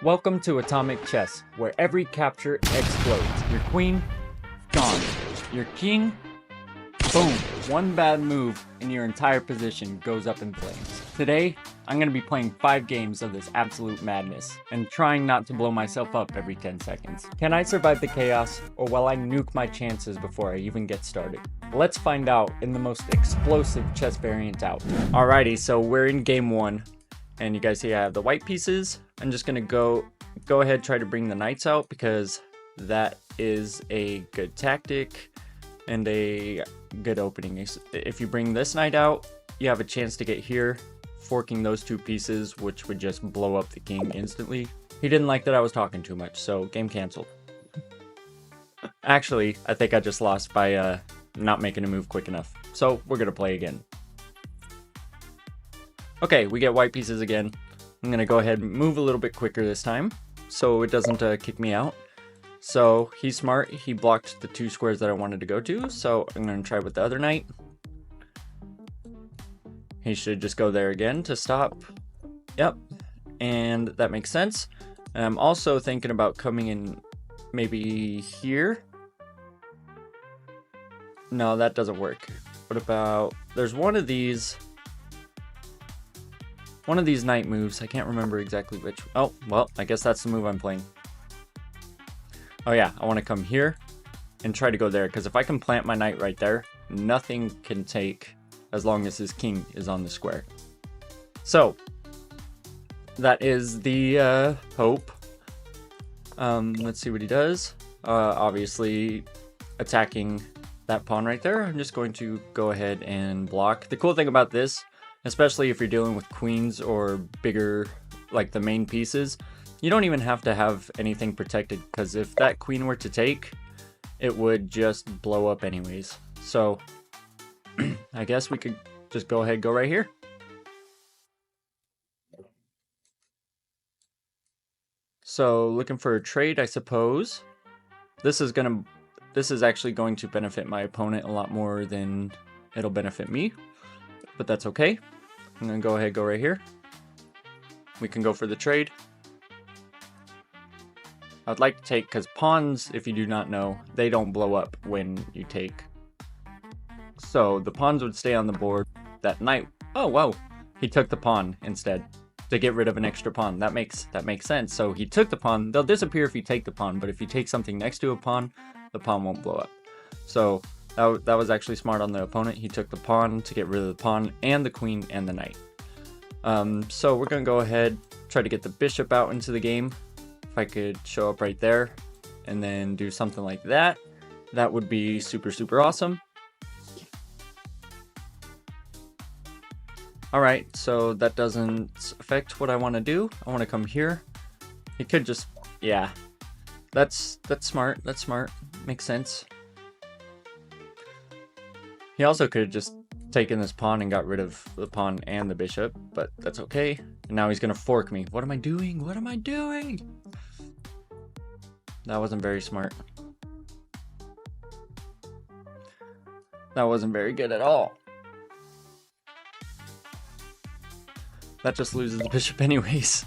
Welcome to Atomic Chess, where every capture explodes. Your queen, gone. Your king, boom. One bad move and your entire position goes up in flames. Today, I'm going to be playing 5 games of this absolute madness, and trying not to blow myself up every 10 seconds. Can I survive the chaos, or will I nuke my chances before I even get started? Let's find out in the most explosive chess variant out. Alrighty, so we're in game 1. And you guys see I have the white pieces. I'm just gonna go ahead, try to bring the knights out because that is a good tactic and a good opening. If you bring this knight out, you have a chance to get here, forking those 2 pieces, which would just blow up the king instantly. He didn't like that I was talking too much, so game canceled. Actually, I think I just lost by not making a move quick enough. So we're gonna play again. Okay, we get white pieces again. I'm gonna go ahead and move a little bit quicker this time so it doesn't kick me out. So he's smart, he blocked the 2 squares that I wanted to go to, so I'm gonna try with the other knight. He should just go there again to stop. Yep, and that makes sense. And I'm also thinking about coming in maybe here. No, that doesn't work. What about, there's one of these knight moves. I can't remember exactly which. Oh, well, I guess that's the move I'm playing. Oh yeah, I want to come here and try to go there, because if I can plant my knight right there, nothing can take as long as his king is on the square. So, that is the hope. Let's see what he does. Obviously, attacking that pawn right there. I'm just going to go ahead and block. The cool thing about this, especially if you're dealing with queens or bigger, like the main pieces, you don't even have to have anything protected, because if that queen were to take, it would just blow up anyways. So I guess we could just go ahead, go right here. So looking for a trade, I suppose. This is actually going to benefit my opponent a lot more than it'll benefit me, but that's okay. I'm gonna go ahead, go right here. We can go for the trade. I'd like to take, because pawns, if you do not know, they don't blow up when you take. So the pawns would stay on the board. That knight, oh wow, he took the pawn instead to get rid of an extra pawn. That makes sense. So he took the pawn. They'll disappear if you take the pawn, but if you take something next to a pawn, the pawn won't blow up. So that was actually smart on the opponent. He took the pawn to get rid of the pawn and the queen and the knight. So we're gonna go ahead, try to get the bishop out into the game. If I could show up right there and then do something like that, that would be super, super awesome. Alright, so that doesn't affect what I want to do. I want to come here. He could just, yeah, that's smart, that's smart, makes sense. He also could have just taken this pawn and got rid of the pawn and the bishop, but that's okay. And now he's gonna fork me. What am I doing? What am I doing? That wasn't very smart. That wasn't very good at all. That just loses the bishop anyways.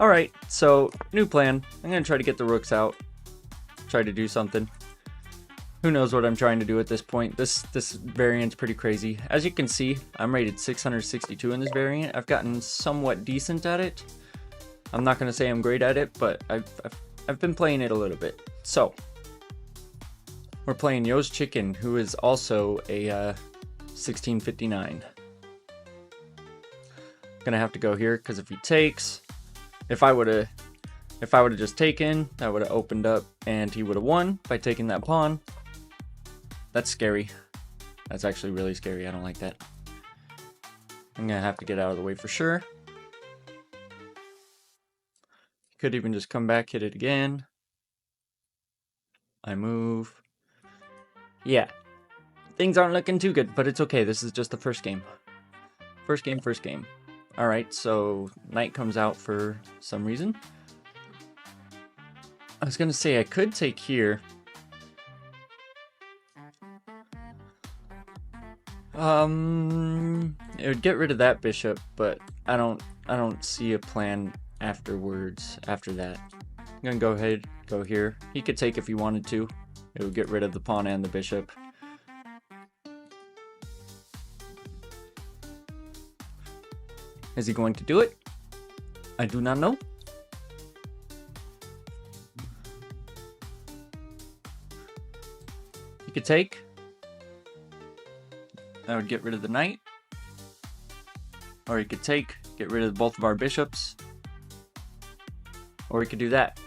Alright, so new plan. I'm gonna try to get the rooks out. Try to do something. Who knows what I'm trying to do at this point. This variant's pretty crazy. As you can see, I'm rated 662 in this variant. I've gotten somewhat decent at it. I'm not gonna say I'm great at it, but I've been playing it a little bit. So we're playing Yo's Chicken, who is also a 1659. Gonna have to go here, because if he takes, if I would have just taken, that would have opened up and he would have won by taking that pawn. That's scary. That's actually really scary. I don't like that. I'm gonna have to get out of the way for sure. Could even just come back, hit it again. I move. Yeah. Things aren't looking too good, but it's okay. This is just the first game. First game. Alright, so knight comes out for some reason. I was gonna say I could take here. It would get rid of that bishop, but I don't see a plan afterwards, after that. I'm gonna go ahead, go here. He could take if he wanted to. It would get rid of the pawn and the bishop. Is he going to do it? I do not know. He could take. That would get rid of the knight. Or he could take, get rid of both of our bishops. Or he could do that.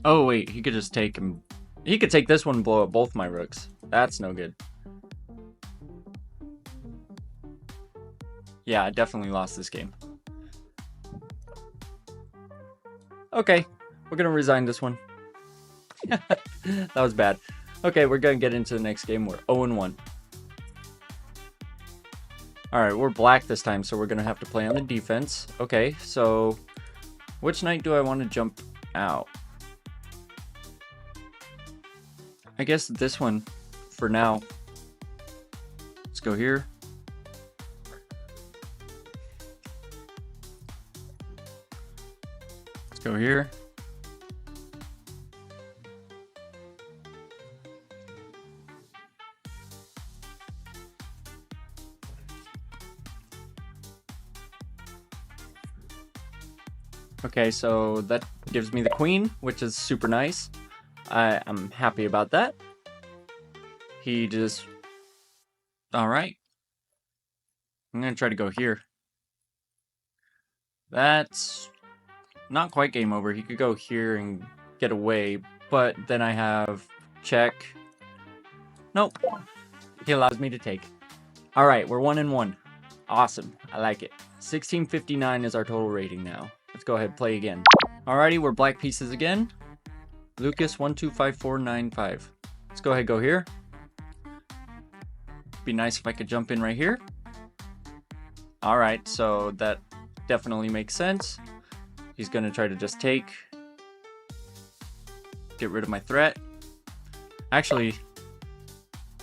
Oh wait, he could just take him. He could take this one and blow up both my rooks. That's no good. Yeah, I definitely lost this game. Okay, we're gonna resign this one. That was bad. Okay, we're gonna get into the next game. We're 0-1. Alright, we're black this time, so we're gonna have to play on the defense. Okay, so which knight do I want to jump out? I guess this one for now. Let's go here. Let's go here. Okay, so that gives me the queen, which is super nice. I'm happy about that. He just... Alright. I'm going to try to go here. That's not quite game over. He could go here and get away, but then I have check. Nope. He allows me to take. Alright, we're 1-1. Awesome. I like it. 1659 is our total rating now. Let's go ahead and play again. Alrighty, we're black pieces again. Lucas 125495. Let's go ahead and go here. Be nice if I could jump in right here. Alright, so that definitely makes sense. He's going to try to just take. Get rid of my threat. Actually,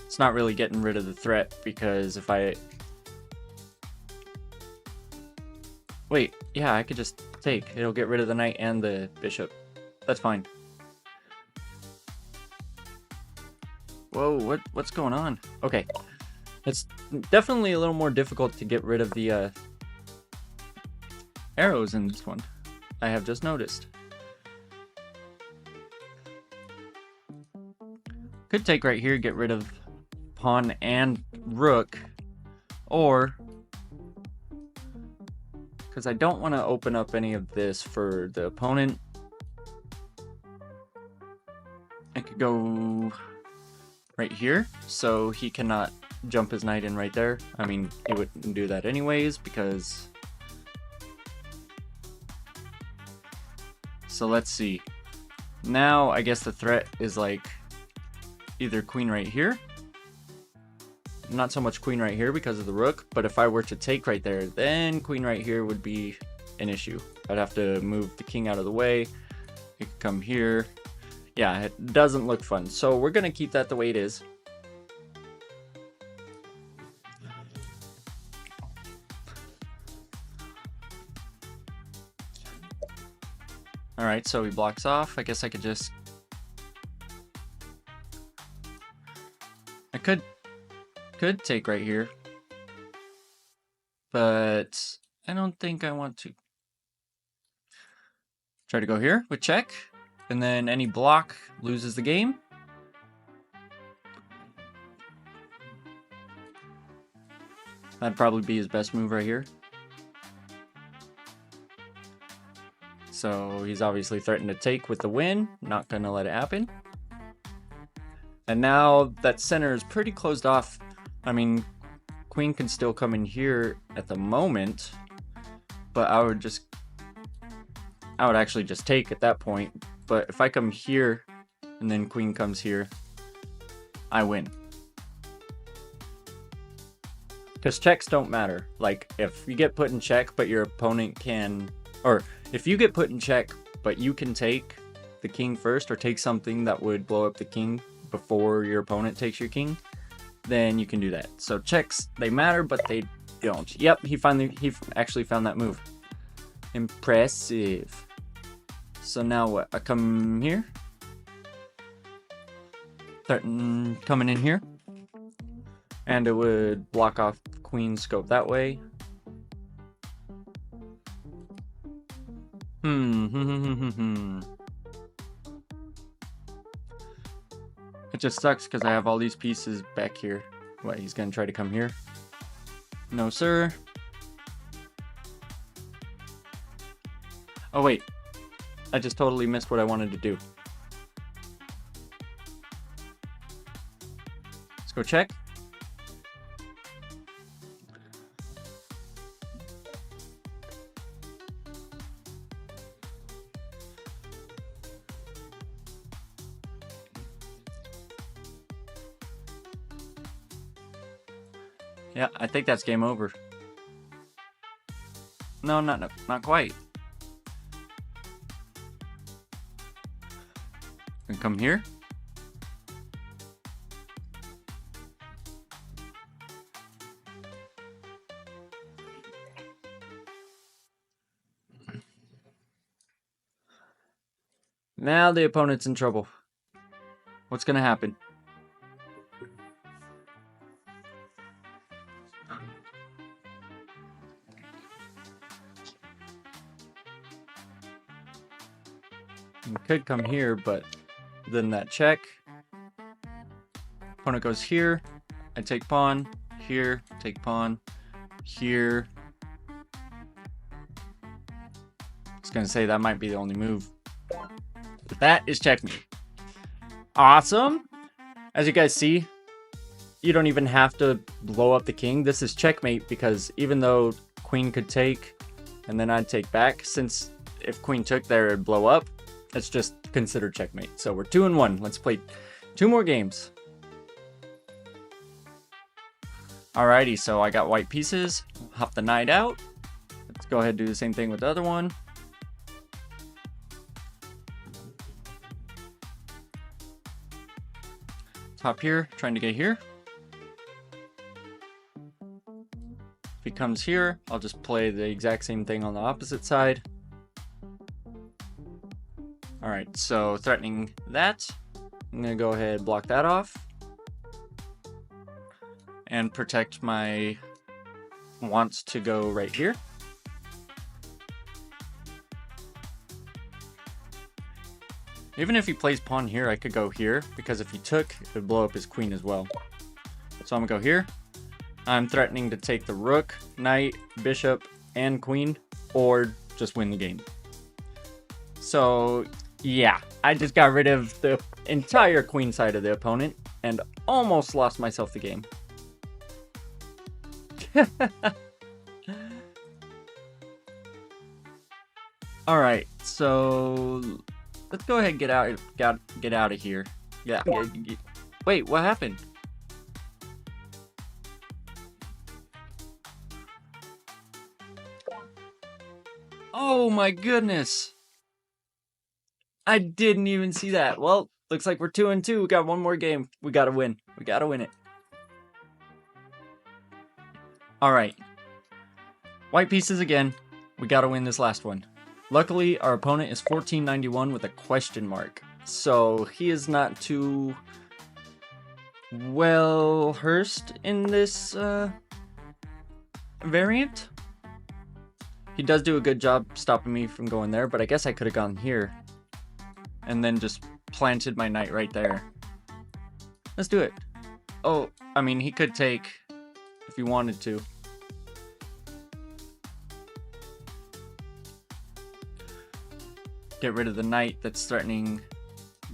it's not really getting rid of the threat because if I... Wait, yeah, I could just take. It'll get rid of the knight and the bishop. That's fine. Whoa, what's going on? Okay. It's definitely a little more difficult to get rid of the arrows in this one. I have just noticed. Could take right here, get rid of pawn and rook. Or... because I don't want to open up any of this for the opponent. I could go right here, so he cannot jump his knight in right there. I mean, he wouldn't do that anyways, because... So let's see. Now, I guess the threat is like either queen right here. Not so much queen right here because of the rook, but if I were to take right there, then queen right here would be an issue. I'd have to move the king out of the way. It could come here. Yeah, it doesn't look fun. So we're going to keep that the way it is. Alright, so he blocks off. I guess I could just... I could take right here, but I don't think I want to. Try to go here with check, and then any block loses the game. That'd probably be his best move right here. So he's obviously threatened to take with the win. Not gonna let it happen. And now that center is pretty closed off. I mean, queen can still come in here at the moment, but I would actually just take at that point. But if I come here and then queen comes here, I win. Because checks don't matter. Like, if you get put in check, but your opponent can... Or, if you get put in check, but you can take the king first, or take something that would blow up the king before your opponent takes your king, then you can do that. So checks, they matter, but they don't. Yep, he actually found that move. Impressive. So now what? I come here. Threaten coming in here. And it would block off queen scope that way. It just sucks because I have all these pieces back here. What, he's gonna try to come here? No, sir. Oh, wait. I just totally missed what I wanted to do. Let's go check. Yeah, I think that's game over. No, not quite. And come here. Now the opponent's in trouble. What's gonna happen? You could come here, but then that check. Opponent goes here. I take pawn. Here. Take pawn. Here. I was gonna say that might be the only move. But that is checkmate. Awesome. As you guys see, you don't even have to blow up the king. This is checkmate because even though queen could take and then I'd take back, since if queen took there, it'd blow up. It's just considered checkmate. So we're 2-1. Let's play 2 more games. Alrighty, so I got white pieces. Hop the knight out. Let's go ahead and do the same thing with the other one. Top here, trying to get here. If he comes here, I'll just play the exact same thing on the opposite side. Alright, so threatening that. I'm going to go ahead and block that off. And protect my wants to go right here. Even if he plays pawn here, I could go here, because if he took, it would blow up his queen as well. So I'm gonna go here. I'm threatening to take the rook, knight, bishop, and queen, or just win the game. So yeah, I just got rid of the entire queen side of the opponent, and almost lost myself the game. Alright, so let's go ahead and get out of here. Yeah. Wait, what happened? Oh my goodness. I didn't even see that. Well, looks like we're 2-2. We got one more game. We gotta win. We gotta win it. Alright. White pieces again. We gotta win this last one. Luckily, our opponent is 1491 with a question mark. So he is not too well versed in this variant. He does do a good job stopping me from going there, but I guess I could have gone here and then just planted my knight right there. Let's do it. Oh, I mean, he could take if he wanted to. Get rid of the knight that's threatening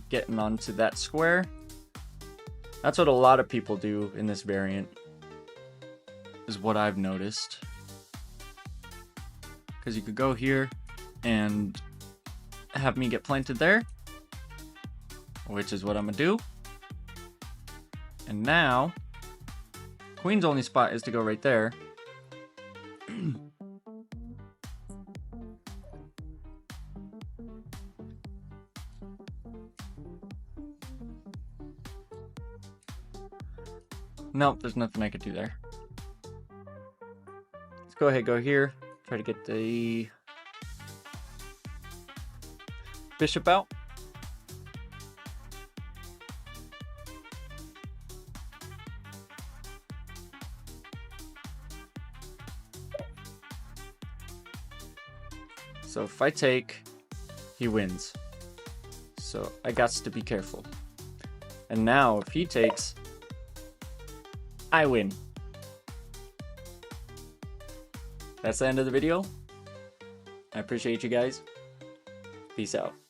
getting onto that square. That's what a lot of people do in this variant, is what I've noticed. Because you could go here and have me get planted there, which is what I'm gonna do. And now, queen's only spot is to go right there. Nope, there's nothing I could do there. Let's go ahead, go here. Try to get the bishop out. So if I take, he wins. So I got to be careful. And now if he takes, I win. That's the end of the video. I appreciate you guys. Peace out.